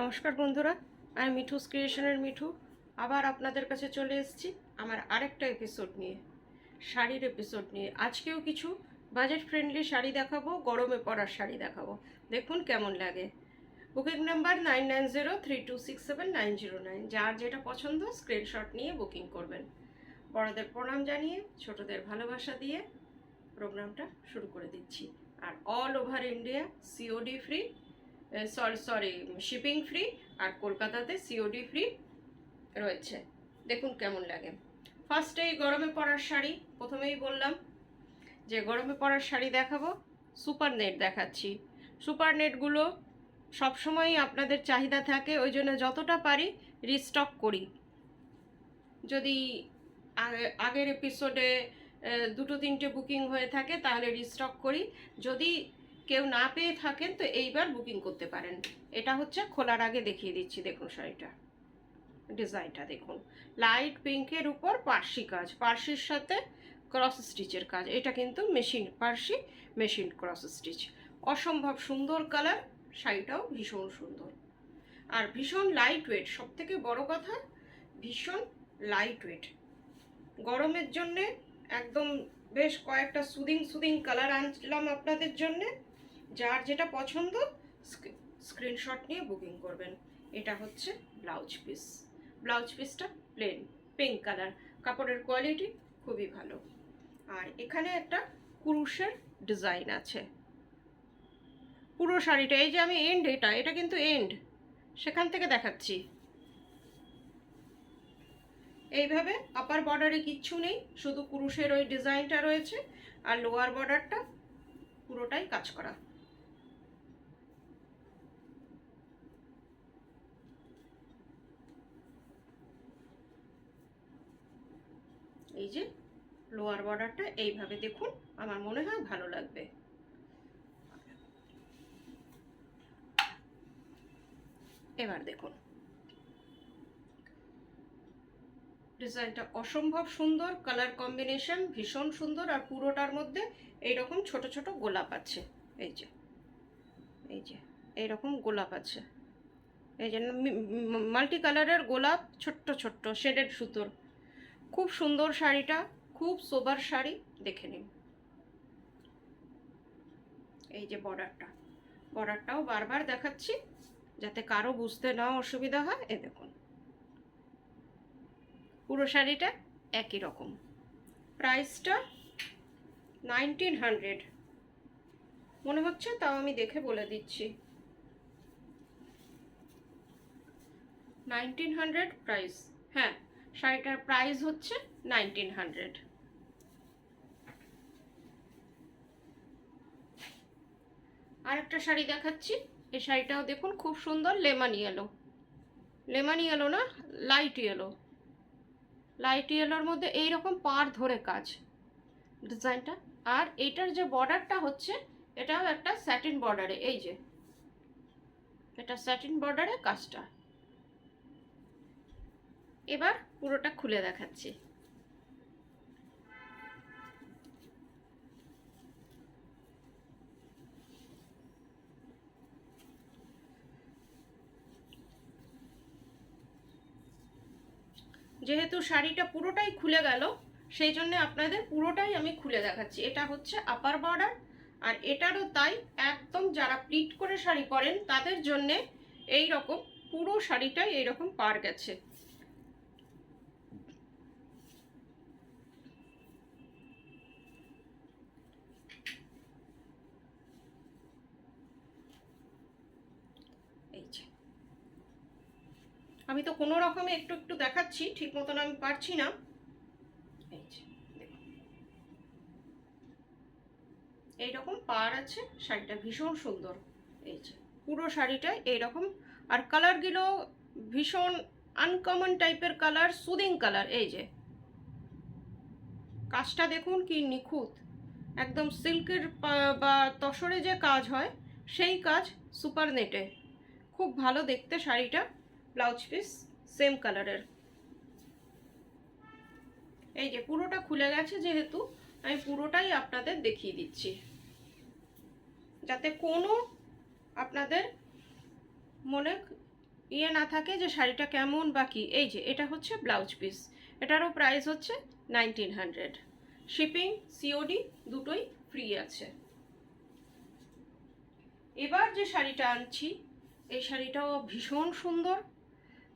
নমস্কার বন্ধুরা, আমি মিঠুস ক্রিয়েশনের মিঠু আবার আপনাদের কাছে চলে এসেছি আমার আরেকটা এপিসোড নিয়ে, শাড়ির এপিসোড নিয়ে। আজকেও কিছু বাজেট ফ্রেন্ডলি শাড়ি দেখাবো, গরমে পরার শাড়ি দেখাবো। দেখুন কেমন লাগে। Booking number 9903267909। যার যেটা পছন্দ স্ক্রিনশট নিয়ে বুকিং করবেন। বড়দের প্রণাম জানিয়ে ছোটদের ভালোবাসা দিয়ে প্রোগ্রামটা শুরু করে দিচ্ছি। আর all over India COD free, sorry shipping free, আর কলকাতাতে সিওডি ফ্রি রয়েছে। দেখুন কেমন লাগে। ফার্স্টে এই গরমে পরার শাড়ি, প্রথমেই বললাম যে গরমে পরার শাড়ি দেখাবো। সুপার নেট দেখাচ্ছি। সুপার নেটগুলো সবসময়ই আপনাদের চাহিদা থাকে, ওই জন্য যতটা পারি রিস্টক করি। যদি আগের এপিসোডে দুটো তিনটে বুকিং হয়ে থাকে তাহলে রিস্টক করি। যদি কেউ না পেয়ে থাকেন তো এইবার বুকিং করতে পারেন। এটা হচ্ছে খোলার আগে দেখিয়ে দিচ্ছি। দেখুন শাড়িটা, ডিজাইনটা দেখুন। লাইট পিঙ্কের উপর পার্সি কাজ, পার্সির সাথে ক্রস স্টিচের কাজ। এটা কিন্তু মেশিন পার্সি, মেশিন ক্রস স্টিচ। অসম্ভব সুন্দর কালার। শাড়িটাও ভীষণ সুন্দর আর ভীষণ লাইট ওয়েট। সব থেকে বড় কথা, ভীষণ লাইট ওয়েট। গরমের জন্যে একদম বেশ কয়েকটা সুদিং কালার আনলাম আপনাদের জন্যে। যার যেটা পছন্দ স্ক্রিনশট নিয়ে বুকিং করবেন। এটা হচ্ছে ব্লাউজ পিস। ব্লাউজ পিসটা প্লেন পিঙ্ক কালার। কাপড়ের কোয়ালিটি খুবই ভালো। আর এখানে একটা কুরুশের ডিজাইন আছে। পুরো শাড়িটা, এই যে আমি এন্ড, এটা কিন্তু এন্ড, সেখান থেকে দেখাচ্ছি। এইভাবে আপার বর্ডারে কিচ্ছু নেই, শুধু কুরুশের ওই ডিজাইনটা রয়েছে। আর লোয়ার বর্ডারটা পুরোটাই কাজ করা। এই যে লোয়ার বর্ডারটা এইভাবে দেখুন, আমার মনে হয় ভালো লাগবে। এবার দেখুন ডিজাইনটা অসম্ভব সুন্দর, কালার কম্বিনেশন ভীষণ সুন্দর। আর পুরোটার মধ্যে এইরকম ছোট ছোট গোলাপ আছে। এই যে এই যে এইরকম গোলাপ আছে, এই যে মাল্টি কালারের গোলাপ, ছোট্ট ছোট্ট শেডেড সুতোর। খুব সুন্দর শাড়িটা, খুব সোবার শাড়ি। দেখে নিন। এই যে বর্ডারটাও বারবার দেখাচ্ছি যাতে কারো বুঝতে না অসুবিধা হয়। এই দেখুন পুরো শাড়িটা একই রকম। প্রাইসটা 1900 মনে হচ্ছে, তাও আমি দেখে বলে দিচ্ছি। 1900 প্রাইস। হ্যাঁ, শাড়িটার প্রাইস হচ্ছে 1900। আর একটা শাড়ি দেখাচ্ছি। এই শাড়িটাও দেখুন খুব সুন্দর। লেমন ইয়েলো না, লাইট ইয়েলো। লাইট ইয়েলোর মধ্যে এইরকম পাড় ধরে কাজ ডিজাইনটা। আর এইটার যে বর্ডারটা হচ্ছে, এটাও একটা স্যাটিন বর্ডারে। এই যে এটা স্যাটিন বর্ডারে কাজটা। এবার পুরোটা খুলে দেখাচ্ছি। যেহেতু শাড়িটা পুরোটাই খুলে গেল, সেই জন্য আপনাদের পুরোটাই আমি খুলে দেখাচ্ছি। এটা হচ্ছে আপার বর্ডার, আর এটারও তাই। একদম যারা প্লিট করে শাড়ি পরেন তাদের জন্যে এই রকম পুরো শাড়িটাই এইরকম পার গেছে। এই যে আমি তো কোনো রকমে একটু একটু দেখাচ্ছি, ঠিক মতন আমি পারছি না। এই যে এইরকম পার আছে। শাড়িটা ভীষণ সুন্দর। এই যে পুরো শাড়িটা এইরকম। আর কালারগুলো ভীষণ আনকমন টাইপের কালার, সুদিং কালার। এই যে কাজটা দেখুন কি নিখুঁত, একদম সিল্কের বা তসরে যে কাজ হয় সেই কাজ সুপার নেটে। খুব ভালো দেখতে শাড়িটা। ব্লাউজ পিস সেম কালারের। এই যে পুরোটা খুলে গেছে, যেহেতু আমি পুরোটাই আপনাদের দেখিয়ে দিচ্ছি যাতে কোনো আপনাদের মনে ইয়ে না থাকে যে শাড়িটা কেমন বা কি। এই যে এটা হচ্ছে ব্লাউজ পিস, এটারও প্রাইস হচ্ছে 1900। শিপিং সিওডি দুটোই ফ্রি আছে। এবার যে শাড়িটা আনছি এই শাড়িটাও ভীষণ সুন্দর।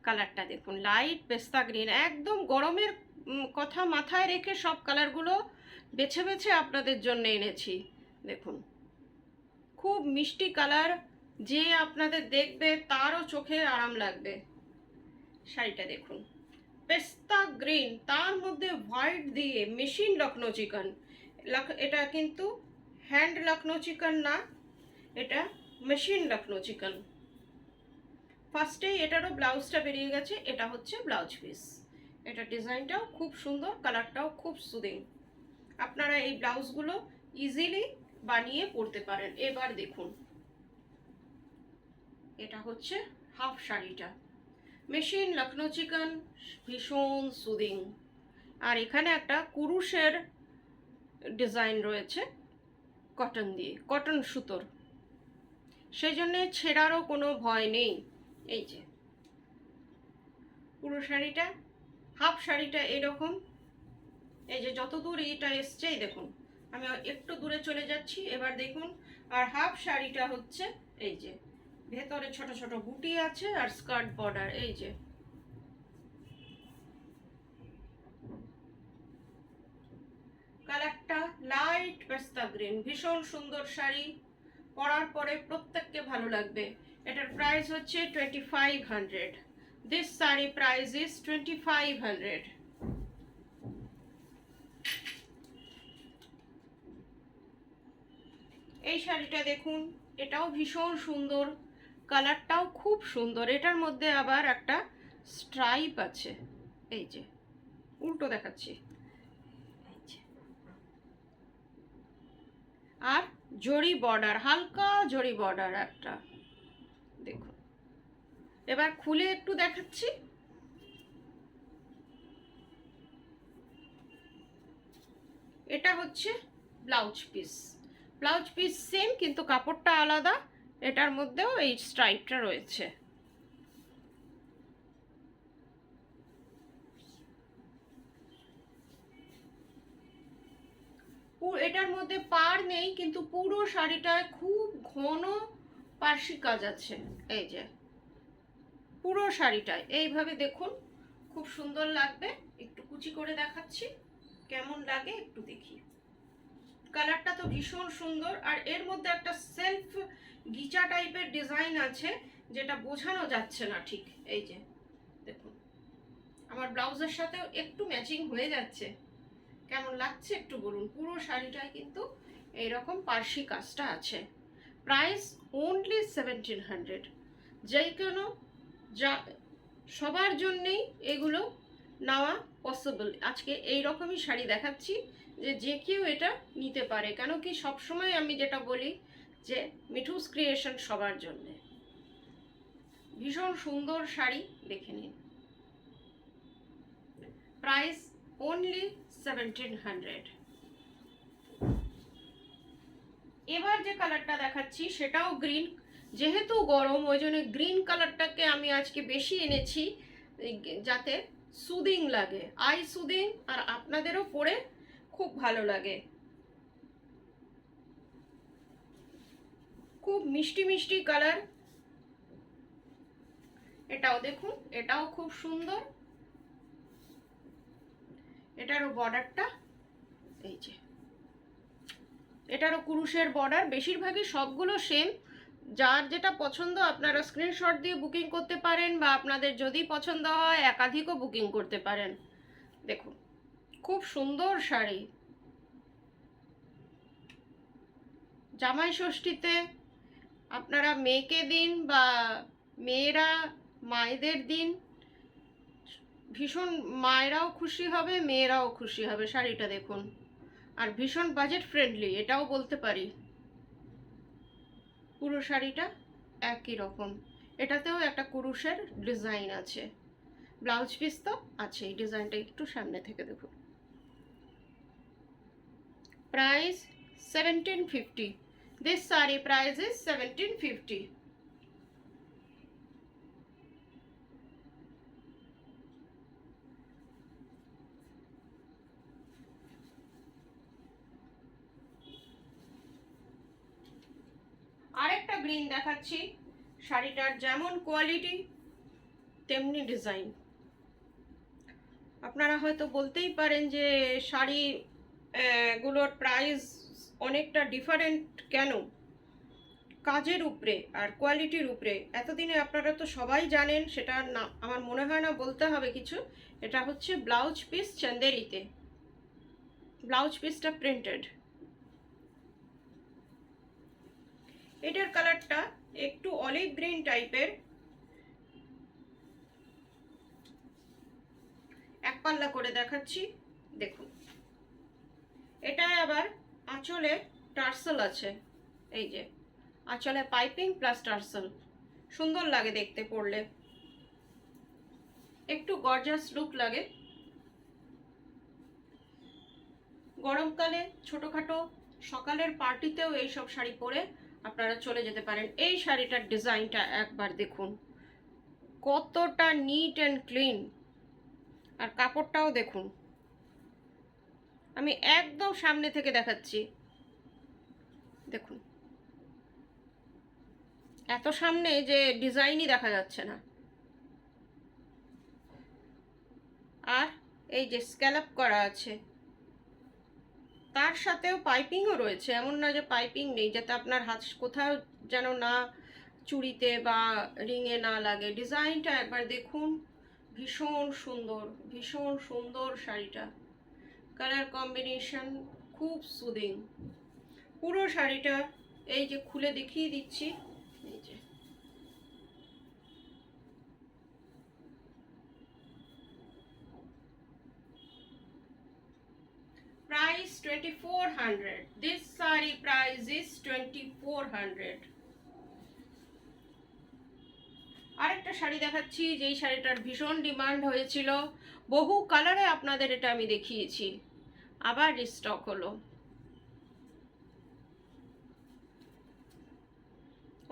কালারটা দেখুন, লাইট পেস্তা গ্রিন, একদম গরমের কথা মাথায় রেখে সব কালারগুলো বেছে বেছে আপনাদের জন্য এনেছি। দেখুন খুব মিষ্টি কালার, যে আপনাদের দেখবে তারও চোখে আরাম লাগবে। শাড়িটা দেখুন পেস্তা গ্রিন, তার মধ্যে হোয়াইট দিয়ে মেশিন লখনৌ চিকন। এটা কিন্তু হ্যান্ড লখনৌ চিকন না, এটা মেশিন লখনৌ চিকন। ফার্স্টেই এটারও ব্লাউজটা বেরিয়ে গেছে, এটা হচ্ছে ব্লাউজ পিস। এটা ডিজাইনটাও খুব সুন্দর, কালারটাও খুব সুদিং। আপনারা এই ব্লাউজগুলো ইজিলি বানিয়ে পরতে পারেন। এবার দেখুন এটা হচ্ছে হাফ শাড়িটা, মেশিন লখনৌ চিকন, ভীষণ সুদিং। আর এখানে একটা কুরুশের ডিজাইন রয়েছে কটন দিয়ে, কটন সুতোর, সেই জন্যে ছেঁড়ারও কোনো ভয় নেই। এই যে পুরো শাড়িটা, হাফ শাড়িটা এরকম। এই যে যত দূর এইটা এসছে, এই দেখুন আমি একটু দূরে চলে যাচ্ছি, এবার দেখুন। আর হাফ শাড়িটা হচ্ছে এই যে ভেতরে ছোট ছোট বুটি আছে আর স্কার্ট বর্ডার। এই যে কালারটা লাইট পেস্তা গ্রিন, ভীষণ সুন্দর শাড়ি, পরার পরে প্রত্যেককে ভালো লাগবে। এটার প্রাইস হচ্ছে 2500। This sari price is 2500। এই শাড়িটা দেখুন, এটাও ভীষণ সুন্দর, কালারটাও খুব সুন্দর। এটার মধ্যে আবার একটা স্ট্রাইপ আছে, এই যে উল্টো দেখাচ্ছি, আর জরি বর্ডার, হালকা জরি বর্ডার একটা। দেখুন এবার খুলে একটু দেখাচ্ছি। এটা হচ্ছে blouse piece, blouse piece same কিন্তু কাপড়টা আলাদা। এটার মধ্যেও এই স্ট্রাইপটা রয়েছে। এটার মধ্যে পাড় নেই, কিন্তু পুরো শাড়িটায় খুব ঘন পার্সি কাজ আছে। এই যে পুরো শাড়িটায় এইভাবে দেখুন, খুব সুন্দর লাগবে। একটু কুচি করে দেখাচ্ছি কেমন লাগে একটু দেখি। কালারটা তো ভীষণ সুন্দর, আর এর মধ্যে একটা সেলফ গিচা টাইপের ডিজাইন আছে যেটা বোঝানো যাচ্ছে না ঠিক। এই যে দেখুন আমার ব্লাউজের সাথেও একটু ম্যাচিং হয়ে যাচ্ছে। কেমন লাগছে একটু বলুন। পুরো শাড়িটায় কিন্তু এইরকম পার্সি কাজটা আছে। Price only 1700। যেই কোনো যা সবার জন্যেই এগুলো নেওয়া পসিবল। আজকে এই রকমই শাড়ি দেখাচ্ছি যে যে কেউ এটা নিতে পারে, কেন কি সবসময় আমি যেটা বলি যে মিঠুস ক্রিয়েশন সবার জন্যে। ভীষণ সুন্দর শাড়ি, দেখে নিন। Price only 1700। এবার যে কালারটা দেখাচ্ছি সেটাও গ্রিন, যেহেতু গরম ওই জন্য গ্রিন কালারটাকে আমি আজকে বেশি এনেছি যাতে সুদিং লাগে, আই সুদিং, আর আপনাদেরও পরে খুব ভালো লাগে। খুব মিষ্টি মিষ্টি কালার। এটাও দেখুন, এটাও খুব সুন্দর। এটারও বর্ডারটা এই যে, এটারও কুরুশের বর্ডার। বেশিরভাগই সবগুলো সেম। যার যেটা পছন্দ আপনারা স্ক্রিনশট দিয়ে বুকিং করতে পারেন, বা আপনাদের যদি পছন্দ হয় একাধিকও বুকিং করতে পারেন। দেখুন খুব সুন্দর শাড়ি। জামাই ষষ্ঠীতে আপনারা মেয়েকে দিন, বা মেয়েরা মায়েদের দিন, ভীষণ মায়েরাও খুশি হবে, মেয়েরাও খুশি হবে। শাড়িটা দেখুন, আর ভীষণ বাজেট ফ্রেন্ডলি, এটাও বলতে পারি। পুরো শাড়িটা একই রকম, এটাতেও একটা কুরুশের ডিজাইন আছে। ব্লাউজ পিস তো আছে, এই ডিজাইনটা একটু সামনে থেকে দেখুন। Price 1750। This sari price is 1750। Green দেখাচ্ছি। শাড়িটার যেমন কোয়ালিটি তেমনি ডিজাইন। আপনারা হয়তো বলতেই পারেন যে শাড়ি গুলোর প্রাইস অনেকটা ডিফারেন্ট কেন? কাজের উপরে আর কোয়ালিটির উপরে। এতদিনে আপনারা তো সবাই জানেন, সেটা না আমার মনে হয় না বলতে হবে কিছু। এটা হচ্ছে ব্লাউজ পিস চান্দেরিতে, ব্লাউজ পিসটা প্রিন্টেড। এটার কালারটা একটু অলিভ গ্রিন টাইপের, এক পাল্লা করে দেখাচ্ছি দেখুন। এটা আবার আঁচলে টার্সেল আছে, এই যে আঁচলে পাইপিং প্লাস টার্সেল, সুন্দর লাগে দেখতে পরলে, একটু গর্জাস লুক লাগে। গরমকালে ছোটখাটো সকালের পার্টিতেও এইসব শাড়ি পরে আপনারা চলে যেতে পারেন। এই শাড়িটার ডিজাইনটা একবার দেখুন, কতটা নিট অ্যান্ড ক্লিন, আর কাপড়টাও দেখুন। আমি একদম সামনে থেকে দেখাচ্ছি, দেখুন এত সামনে যে ডিজাইনই দেখা যাচ্ছে না। আর এই যে স্ক্যালপ করা আছে, তার সাথেও পাইপিংও রয়েছে, এমন না যে পাইপিং নেই, যাতে আপনার হাত কোথাও যেন না চুড়িতে বা রিংয়ে না লাগে। ডিজাইনটা একবার দেখুন, ভীষণ সুন্দর, ভীষণ সুন্দর শাড়িটা। কালার কম্বিনেশন খুব সুদিং। পুরো শাড়িটা এই যে খুলে দেখিয়ে দিচ্ছি, এই যে price 2400. This saree price is 2400. আরেকটা শাড়ি দেখাচ্ছি, যেই শাড়িটার ভীষণ ডিমান্ড হয়েছিল, বহু কালারে আপনাদের এটা আমি দেখিয়েছি, আবার রিস্টক হলো।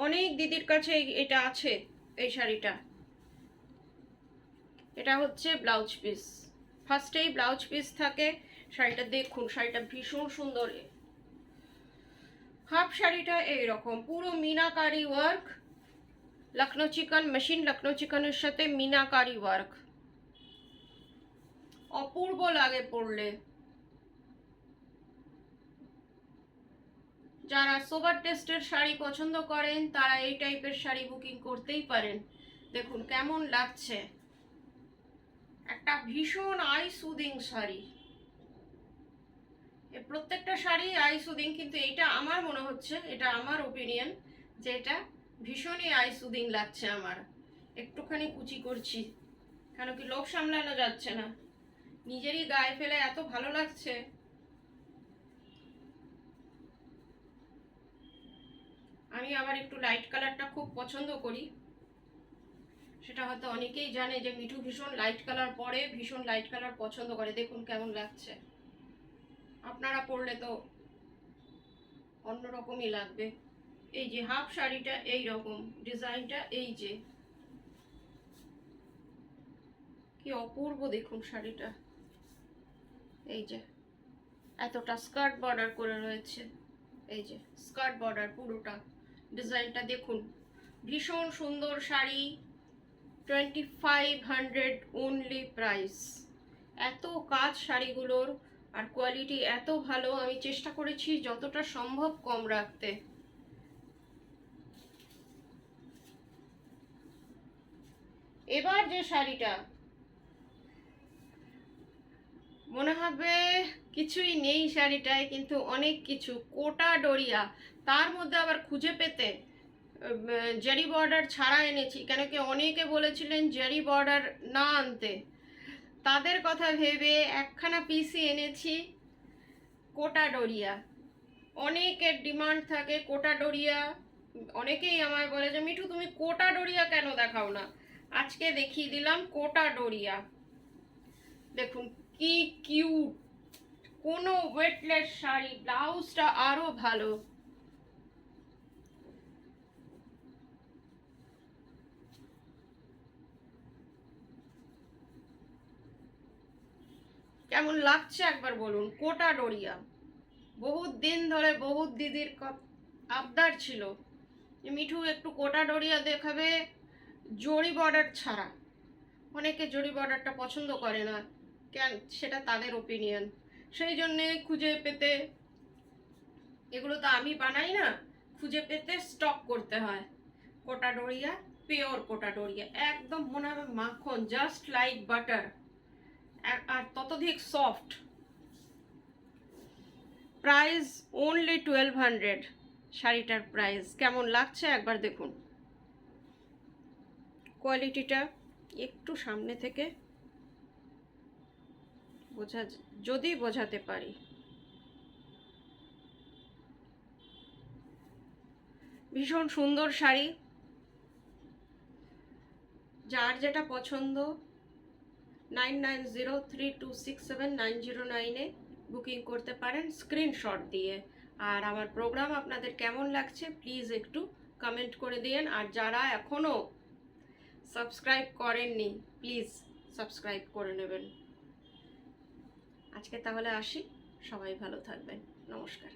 অনেক দিদির কাছে এটা আছে, এই শাড়িটা। এটা হচ্ছে ব্লাউজ পিস, ফার্স্টেই ব্লাউজ পিস থাকে। শাড়িটা দেখুন, শাড়িটা ভীষণ সুন্দর। হাফ শাড়িটা এইরকম পুরো মিনাকারি ওয়ার্ক, লখনৌ চিকন, মেশিন লখনৌ চিকনের সাথে মিনাকারি ওয়ার্ক, অপূর্ব লাগে পরলে। যারা সোবার টেস্টের শাড়ি পছন্দ করেন তারা এই টাইপের শাড়ি বুকিং করতেই পারেন। দেখুন কেমন লাগছে, একটা ভীষণ আই সুদিং শাড়ি। প্রত্যেকটা শাড়ি আই সুদিং, কিন্তু এটা আমার মনে হচ্ছে, এটা আমার ওপিনিয়ন, যে এটা ভীষণই আই সুদিং লাগছে আমার। একটুখানি কুচি করছি, কেন কি লোক সামলানো যাচ্ছে না, নিজেরই গায়ে ফেলে এত ভালো লাগছে। আমি আবার একটু লাইট কালারটা খুব পছন্দ করি, সেটা হয়তো অনেকেই জানে যে মিঠু ভীষণ লাইট কালার পরে, ভীষণ লাইট কালার পছন্দ করে। দেখুন কেমন লাগছে, আপনারা পরলে তো অন্যরকমই লাগবে। এই যে হাফ শাড়িটা এই রকম, ডিজাইনটা এই যে কি অপূর্ব দেখুন শাড়িটা। এই যে এতটা স্কার্ট বর্ডার করে রয়েছে, এই যে স্কার্ট বর্ডার পুরোটা, ডিজাইনটা দেখুন, ভীষণ সুন্দর শাড়ি। 2500 only price. এত কাজ শাড়িগুলোর, আর কোয়ালিটি এত ভালো, আমি চেষ্টা করেছি যতটা সম্ভব কম রাখতে। এবার যে শাড়িটা মনে হবে কিছুই নেই শাড়িটায়, কিন্তু অনেক কিছু, কোটা ডোরিয়া, তার মধ্যে আবার খুঁজে পেতে জারি বর্ডার ছাড়া এনেছি, কেন কি অনেকে বলেছিলেন জারি বর্ডার না আনতে, তাদের কথা ভেবে একখানা পিসি এনেছি কোটা ডোরিয়া। অনেকের ডিমান্ড থাকে কোটা ডোরিয়া, অনেকেই আমায় বলে যে মিঠু তুমি কোটা ডোরিয়া কেন দেখাও না, আজকে দেখিয়ে দিলাম কোটা ডোরিয়া। দেখুন কি কিউট, কোনো ওয়েটলেস শাড়ি, ব্লাউজটা আরো ভালো। কেমন লাগছে একবার বলুন, কোটা ডোরিয়া। বহুত দিন ধরে বহুত দিদির আবদার ছিল মিঠু একটু কোটা ডোরিয়া দেখাবে জরি বর্ডার ছাড়া। অনেকে জরি বর্ডারটা পছন্দ করে না, কেন সেটা তাদের ওপিনিয়ন। সেই জন্যে খুঁজে পেতে, এগুলো তো আমি বানাই না, খুঁজে পেতে স্টক করতে হয়। কোটা ডোরিয়া, পিওর কোটা ডোরিয়া, একদম মনে হবে মাখন, জাস্ট লাইক বাটার, আর ততোধিক সফট। Price only 1200। শাড়িটার প্রাইস কেমন লাগছে একবার দেখুন। কোয়ালিটিটা একটু সামনে থেকে যদি বোঝাতে পারি। ভীষণ সুন্দর শাড়ি। যার যেটা পছন্দ 9903267909 বুকিং করতে পারেন স্ক্রিনশট দিয়ে। আর আমার প্রোগ্রাম আপনাদের কেমন লাগছে প্লিজ একটু কমেন্ট করে দিন। আর যারা এখনও সাবস্ক্রাইব করেননি প্লিজ সাবস্ক্রাইব করে নেবেন। আজকে তাহলে আসি, সবাই ভালো থাকবেন, নমস্কার।